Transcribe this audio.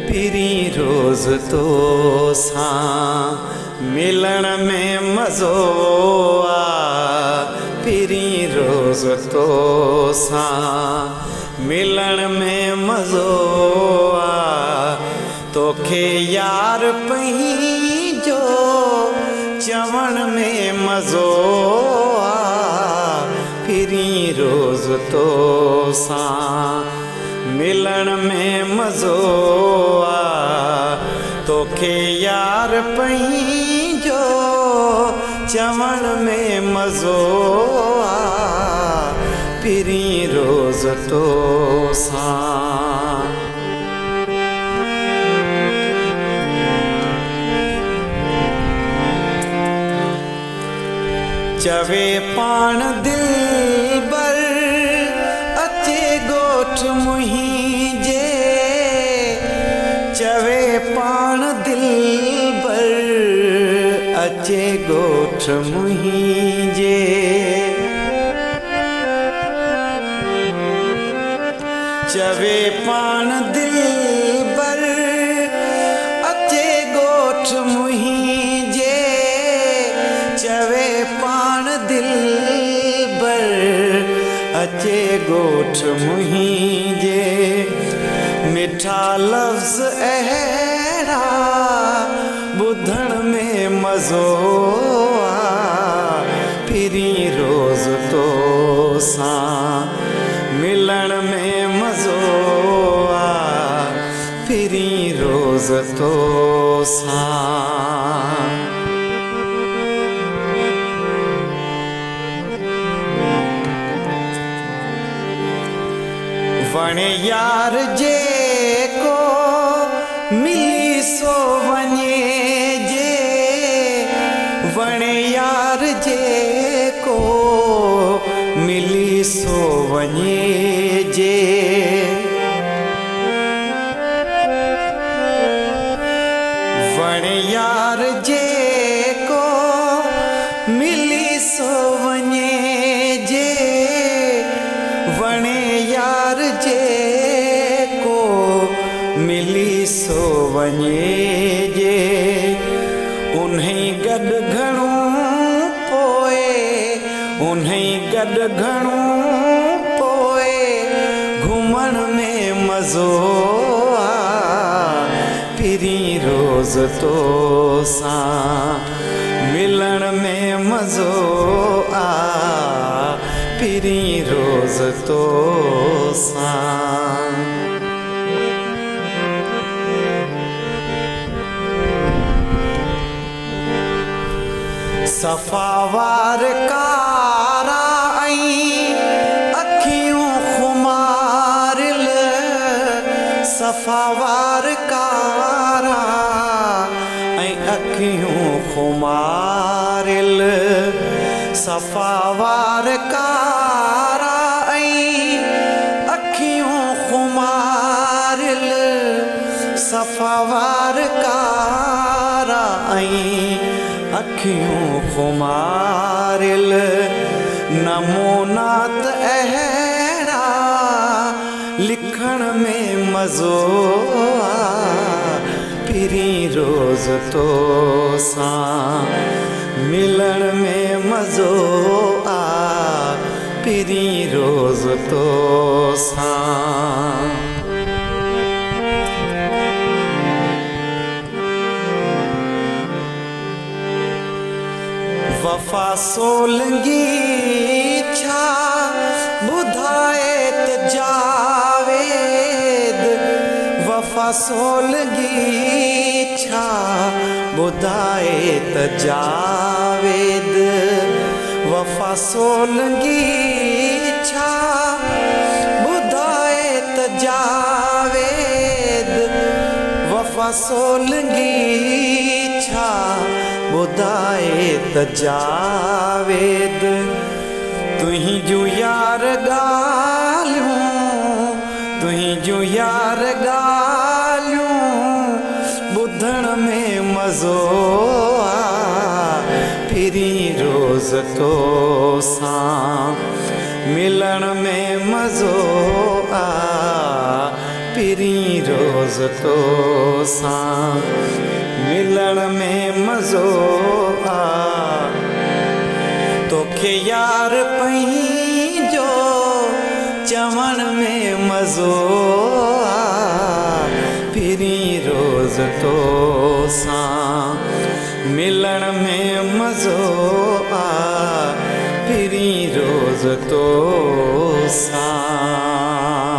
फिरी रोज़ तो सां मिलण में मज़ो आ। फिरी रोज़ तो सां मिलण में मज़ो आ। तोखे यार पंहिंजो चवण में मज़ो आ। फिरी रोज़ तो सां मिलण में मज़ो आ। तोखे यार पंहिंजो चवण में मज़ो आ। फिरी रोज़ तो सां चवे पाण दिलबर अचे ॻोठ मुंहिंजे। चवे पाण दिलबर अचे ॻोठ मुंहिंजे। चवे पाण दिलबर अचे ॻोठ मुंहिंजे। चवे पाण दिलबर अचे ॻोठ मुंहिंजे। मिठा लफ़्ज़ अहिड़ा ॿुधण में मज़ो आ। फिरी रोज़ तो सां मिलण में मज़ो आ। फिरी रोज़ तो सां वणे यार जेको मिली सो वञे जे। वणे यार जेको मिली सो वञे जे। वणे यार जेको मिली सो वञे जे। वणे यार जेको मिली सो वञे जे। उन्हें गॾु घणो पोए उन्हें गॾु घणो पोए घुमण में मज़ो आ। फिरी रोज़ तो सां मिलण में मज़ो आ। फिरी रोज़ तो सां सफ़ावार कारा ऐं अखियूं खुमारिल। सफ़ावार कारा ऐं अखियूं खुमारिल। सफ़ावार कारा ऐं अखियूं खुमारिल। सफ़ावार कारा ऐं अखियूं खुमारिल। नमूनात अहिड़ा लिखण में मज़ो आ। फिरी रोज़ तो सां मिलण में मज़ो आ। फिरी रोज़ तो सां वफ़ा सोलंगी छा ॿुधाए त जावेद। वफ़ा सोलंगी छा ॿुधाए त जावेद। वफ़ा सोलंगी छा ॿुधाए त जावेद। वफ़ा सोलंगी छा ॿुधाए त जावेद। तुंहिंजूं यार ॻाल्हियूं तुंहिंजूं यार ॻाल्हियूं ॿुधण में मज़ो आ। फिरी रोज़ तो सां मिलण में मज़ो आ। फिरी रोज़ रोज़ तो सां मिलण में मज़ो आ तोखे यार पंहिंजो चवण में मज़ो आ फिरी रोज़ तो सां मिलण में मज़ो आ फिरी रोज़ तो सां